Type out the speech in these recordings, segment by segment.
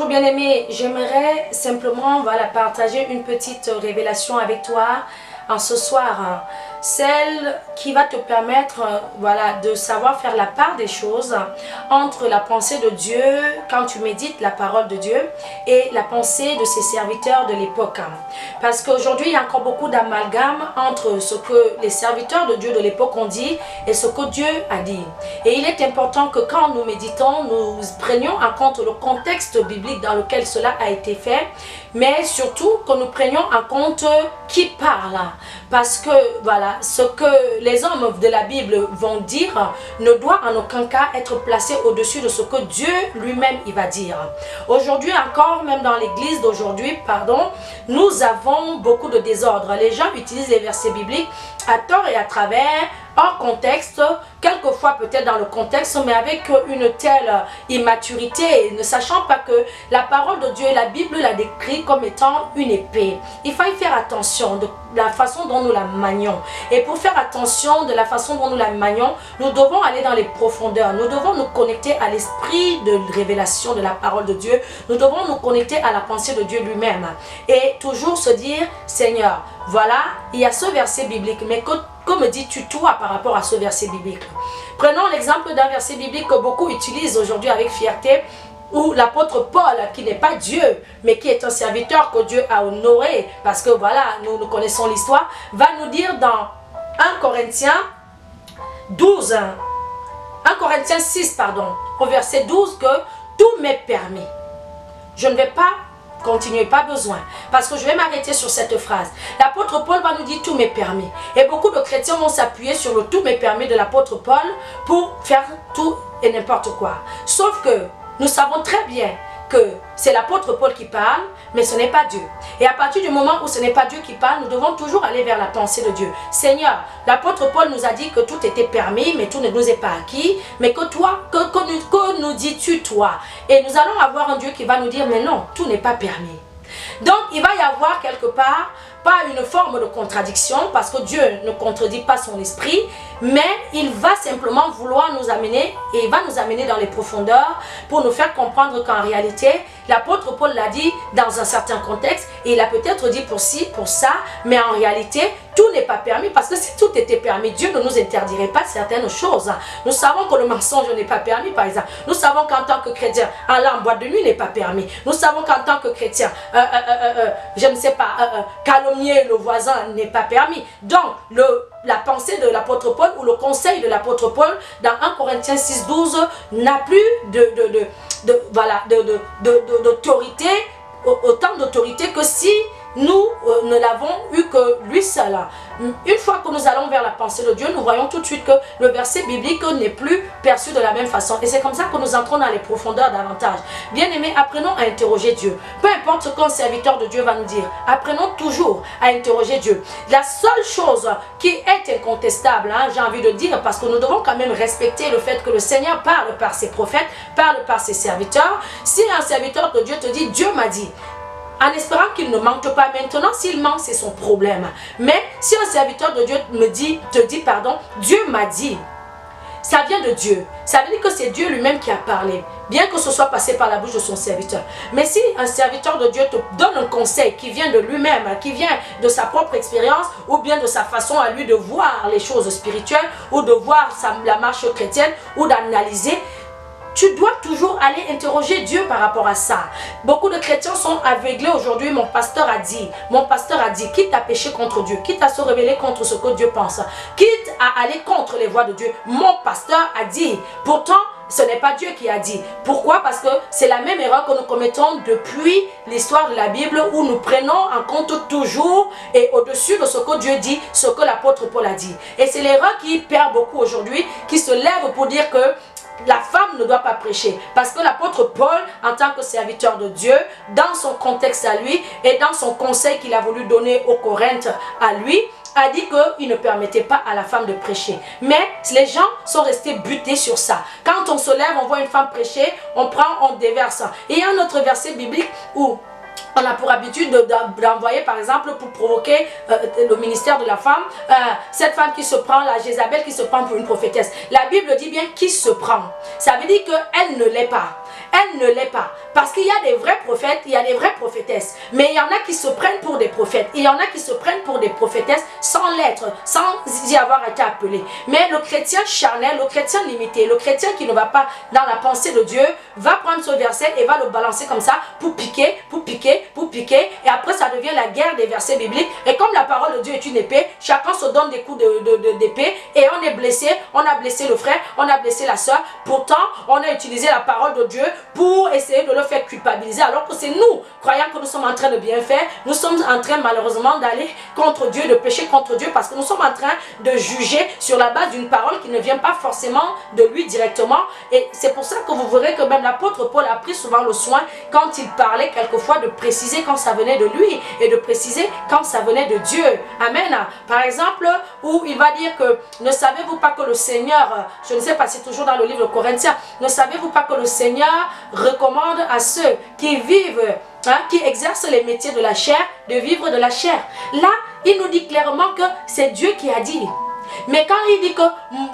Bonjour bien-aimé, j'aimerais simplement partager une petite révélation avec toi en ce soir. Celle qui va te permettre de savoir faire la part des choses entre la pensée de Dieu quand tu médites la parole de Dieu et la pensée de ses serviteurs de l'époque. Parce qu'aujourd'hui il y a encore beaucoup d'amalgame entre ce que les serviteurs de Dieu de l'époque ont dit et ce que Dieu a dit. Et il est important que quand nous méditons, nous prenions en compte le contexte biblique dans lequel cela a été fait, mais surtout que nous prenions en compte qui parle. Parce que ce que les hommes de la Bible vont dire ne doit en aucun cas être placé au-dessus de ce que Dieu lui-même il va dire. Aujourd'hui encore, même dans l'église d'aujourd'hui, nous avons beaucoup de désordre. Les gens utilisent les versets bibliques à tort et à travers, hors contexte, quelquefois peut-être dans le contexte, mais avec une telle immaturité, ne sachant pas que la parole de Dieu, la Bible la décrit comme étant une épée. Il faut y faire attention de la façon dont nous la manions. Et pour faire attention de la façon dont nous la manions, nous devons aller dans les profondeurs. Nous devons nous connecter à l'esprit de révélation de la parole de Dieu. Nous devons nous connecter à la pensée de Dieu lui-même. Et toujours se dire, Seigneur, voilà, il y a ce verset biblique, mais que me dis-tu toi par rapport à ce verset biblique? Prenons l'exemple d'un verset biblique que beaucoup utilisent aujourd'hui avec fierté, où l'apôtre Paul, qui n'est pas Dieu, mais qui est un serviteur que Dieu a honoré, parce que nous connaissons l'histoire, va nous dire dans 1 Corinthiens 12, 1 Corinthiens 6, au verset 12, que tout m'est permis. Je ne vais pas continuer, pas besoin, parce que je vais m'arrêter sur cette phrase. L'apôtre Paul va nous dire tout m'est permis. Et beaucoup de chrétiens vont s'appuyer sur le tout m'est permis de l'apôtre Paul pour faire tout et n'importe quoi. Sauf que nous savons très bien que c'est l'apôtre Paul qui parle, mais ce n'est pas Dieu. Et à partir du moment où ce n'est pas Dieu qui parle, nous devons toujours aller vers la pensée de Dieu. Seigneur, l'apôtre Paul nous a dit que tout était permis, mais tout ne nous est pas acquis. Mais que toi, que nous dis-tu toi? Et nous allons avoir un Dieu qui va nous dire, mais non, tout n'est pas permis. Donc il va y avoir quelque part, pas une forme de contradiction, parce que Dieu ne contredit pas son esprit, mais il va simplement vouloir nous amener, et il va nous amener dans les profondeurs pour nous faire comprendre qu'en réalité, l'apôtre Paul l'a dit dans un certain contexte, et il a peut-être dit pour ci, pour ça, mais en réalité, tout n'est pas permis, parce que si tout était permis, Dieu ne nous interdirait pas certaines choses. Nous savons que le mensonge n'est pas permis, par exemple. Nous savons qu'en tant que chrétien, aller en boîte de nuit n'est pas permis. Nous savons qu'en tant que chrétien, je ne sais pas, calomnier le voisin n'est pas permis. Donc, la pensée de l'apôtre Paul ou le conseil de l'apôtre Paul dans 1 Corinthiens 6, 12 n'a plus d'autorité, autant d'autorité que si nous ne l'avons eu que lui seul. Une fois que nous allons vers la pensée de Dieu, nous voyons tout de suite que le verset biblique n'est plus perçu de la même façon. Et c'est comme ça que nous entrons dans les profondeurs davantage. Bien-aimés, apprenons à interroger Dieu. Peu importe ce qu'un serviteur de Dieu va nous dire, apprenons toujours à interroger Dieu. La seule chose qui est incontestable, j'ai envie de dire, parce que nous devons quand même respecter le fait que le Seigneur parle par ses prophètes, parle par ses serviteurs. Si un serviteur de Dieu te dit, Dieu m'a dit, en espérant qu'il ne mente pas maintenant, s'il ment, c'est son problème. Mais si un serviteur de Dieu te dit, Dieu m'a dit, ça vient de Dieu. Ça veut dire que c'est Dieu lui-même qui a parlé, bien que ce soit passé par la bouche de son serviteur. Mais si un serviteur de Dieu te donne un conseil qui vient de lui-même, qui vient de sa propre expérience, ou bien de sa façon à lui de voir les choses spirituelles, ou de voir la marche chrétienne, ou d'analyser, tu dois toujours aller interroger Dieu par rapport à ça. Beaucoup de chrétiens sont aveuglés aujourd'hui. Mon pasteur a dit, quitte à pécher contre Dieu, quitte à se révéler contre ce que Dieu pense, quitte à aller contre les voies de Dieu, mon pasteur a dit. Pourtant, ce n'est pas Dieu qui a dit. Pourquoi? Parce que c'est la même erreur que nous commettons depuis l'histoire de la Bible, où nous prenons en compte toujours et au-dessus de ce que Dieu dit, ce que l'apôtre Paul a dit. Et c'est l'erreur qui perd beaucoup aujourd'hui, qui se lève pour dire que la femme ne doit pas prêcher, parce que l'apôtre Paul, en tant que serviteur de Dieu, dans son contexte à lui et dans son conseil qu'il a voulu donner aux Corinthes à lui, a dit qu'il ne permettait pas à la femme de prêcher. Mais les gens sont restés butés sur ça. Quand on se lève, on voit une femme prêcher, on déverse. Et il y a un autre verset biblique où on a pour habitude d'envoyer, par exemple, pour provoquer le ministère de la femme, cette femme qui se prend, la Jézabel qui se prend pour une prophétesse. La Bible dit bien qui se prend. Ça veut dire qu'elle ne l'est pas. Elle ne l'est pas. Parce qu'il y a des vrais prophètes, il y a des vraies prophétesses. Mais il y en a qui se prennent pour des prophètes. Il y en a qui se prennent pour des prophétesses sans l'être, sans y avoir été appelé. Mais le chrétien charnel, le chrétien limité, le chrétien qui ne va pas dans la pensée de Dieu, va prendre ce verset et va le balancer comme ça pour piquer, pour piquer, pour piquer. Et après, ça devient la guerre des versets bibliques. Et comme la parole de Dieu est une épée, chacun se donne des coups d'épée et on est blessé, on a blessé le frère, on a blessé la soeur. Pourtant, on a utilisé la parole de Dieu pour essayer de le faire culpabiliser, alors que c'est nous, croyant que nous sommes en train de bien faire, nous sommes en train malheureusement d'aller contre Dieu, de pécher contre Dieu, parce que nous sommes en train de juger sur la base d'une parole qui ne vient pas forcément de lui directement. Et c'est pour ça que vous verrez que même l'apôtre Paul a pris souvent le soin, quand il parlait quelquefois, de préciser quand ça venait de lui et de préciser quand ça venait de Dieu. Amen. Par exemple, où il va dire que ne savez-vous pas que le Seigneur, je ne sais pas, c'est toujours dans le livre de Corinthiens, ne savez-vous pas que le Seigneur recommande à ceux qui vivent, qui exercent les métiers de la chair, de vivre de la chair. Là, il nous dit clairement que c'est Dieu qui a dit. Mais quand il dit que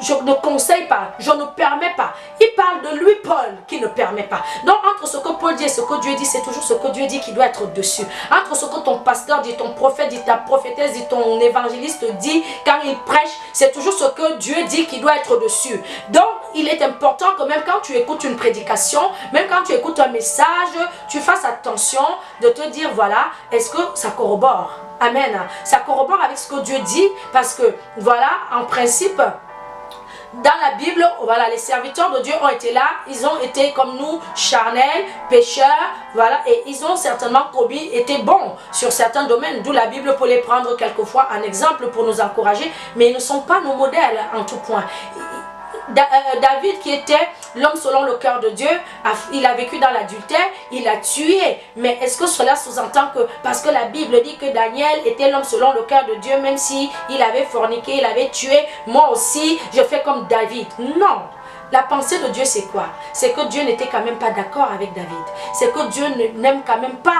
je ne conseille pas, je ne permets pas, il parle de lui, Paul, qui ne permet pas. Donc entre ce que Paul dit et ce que Dieu dit, c'est toujours ce que Dieu dit qui doit être dessus. Entre ce que ton pasteur dit, ton prophète dit, ta prophétesse dit, ton évangéliste dit, quand il prêche, c'est toujours ce que Dieu dit qui doit être dessus. Donc il est important que même quand tu écoutes une prédication, même quand tu écoutes un message, tu fasses attention de te dire, voilà, est-ce que ça corrobore? Amen. Ça corrobore avec ce que Dieu dit, parce que voilà, en principe, dans la Bible, voilà, les serviteurs de Dieu ont été là, ils ont été comme nous, charnels, pécheurs, voilà, et ils ont certainement été bons sur certains domaines, d'où la Bible peut les prendre quelquefois en exemple pour nous encourager, mais ils ne sont pas nos modèles en tout point. David, qui était l'homme selon le cœur de Dieu, il a vécu dans l'adultère, il a tué. Mais est-ce que cela sous-entend que, parce que la Bible dit que Daniel était l'homme selon le cœur de Dieu, même si il avait forniqué, il avait tué, moi aussi, je fais comme David? Non. La pensée de Dieu, c'est quoi? C'est que Dieu n'était quand même pas d'accord avec David. C'est que Dieu n'aime quand même pas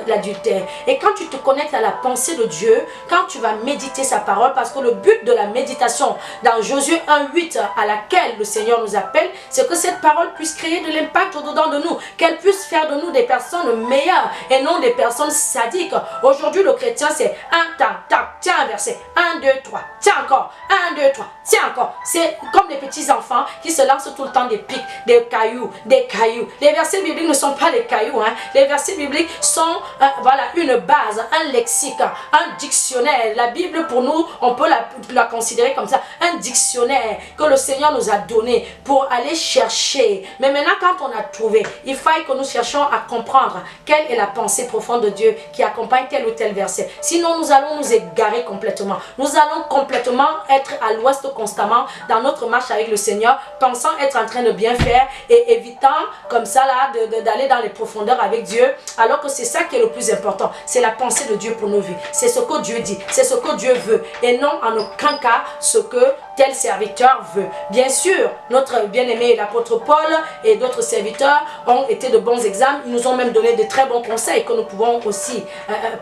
l'adultère. Et quand tu te connectes à la pensée de Dieu, quand tu vas méditer sa parole, parce que le but de la méditation dans Josué 1:8, à laquelle le Seigneur nous appelle, c'est que cette parole puisse créer de l'impact au-dedans de nous, qu'elle puisse faire de nous des personnes meilleures et non des personnes sadiques. Aujourd'hui, le chrétien, c'est un tac, tiens un verset, 1, 2, 3, tiens encore, 1, 2, 3, tiens encore. C'est comme des petits enfants qui se lancent tout le temps des pics, des cailloux, des cailloux. Les versets bibliques ne sont pas des cailloux, hein. Les versets bibliques sont voilà, une base, un lexique, un dictionnaire. La Bible, pour nous, on peut la considérer comme ça, un dictionnaire que le Seigneur nous a donné pour aller chercher. Mais maintenant, quand on a trouvé, il faille que nous cherchions à comprendre quelle est la pensée profonde de Dieu qui accompagne tel ou tel verset. Sinon, nous allons nous égarer complètement. Nous allons complètement être à l'ouest constamment dans notre marche avec le Seigneur, pensant être en train de bien faire et évitant comme ça là d'aller dans les profondeurs avec Dieu, alors que c'est ça qui est le plus important. C'est la pensée de Dieu pour nos vies. C'est ce que Dieu dit, c'est ce que Dieu veut et non en aucun cas ce que tel serviteur veut. Bien sûr, notre bien-aimé l'apôtre Paul et d'autres serviteurs ont été de bons exemples. Ils nous ont même donné de très bons conseils que nous pouvons aussi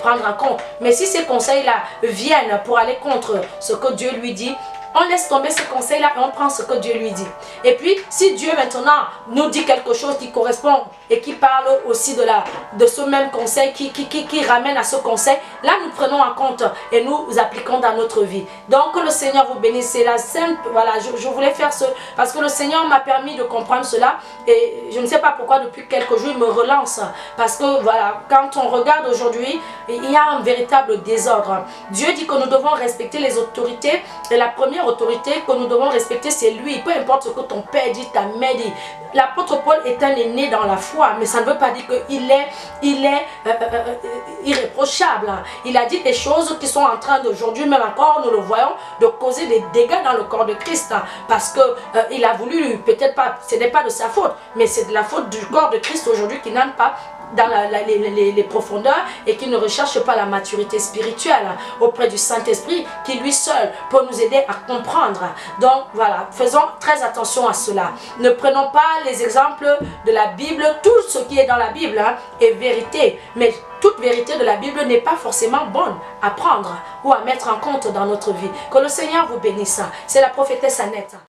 prendre en compte. Mais si ces conseils-là viennent pour aller contre ce que Dieu lui dit, on laisse tomber ce conseil-là et on prend ce que Dieu lui dit. Et puis, si Dieu maintenant nous dit quelque chose qui correspond et qui parle aussi de ce même conseil, qui ramène à ce conseil, là nous prenons en compte et nous appliquons dans notre vie. Donc que le Seigneur vous bénisse. C'est la simple, voilà, je voulais faire ce, parce que le Seigneur m'a permis de comprendre cela et je ne sais pas pourquoi depuis quelques jours il me relance. Parce que voilà, quand on regarde aujourd'hui, il y a un véritable désordre. Dieu dit que nous devons respecter les autorités et la première autorité que nous devons respecter, c'est lui. Peu importe ce que ton père dit, ta mère dit. L'apôtre Paul est un aîné dans la foi, mais ça ne veut pas dire qu'il est irréprochable. Il a dit des choses qui sont en train d'aujourd'hui, même encore, nous le voyons, de causer des dégâts dans le corps de Christ. Parce que il a voulu, peut-être pas, ce n'est pas de sa faute, mais c'est de la faute du corps de Christ aujourd'hui qui n'aime pas dans les profondeurs et qui ne recherche pas la maturité spirituelle auprès du Saint-Esprit qui lui seul peut nous aider à comprendre. Donc voilà, faisons très attention à cela. Ne prenons pas les exemples de la Bible. Tout ce qui est dans la Bible est vérité, mais toute vérité de la Bible n'est pas forcément bonne à prendre ou à mettre en compte dans notre vie. Que le Seigneur vous bénisse. C'est la prophétesse Annette.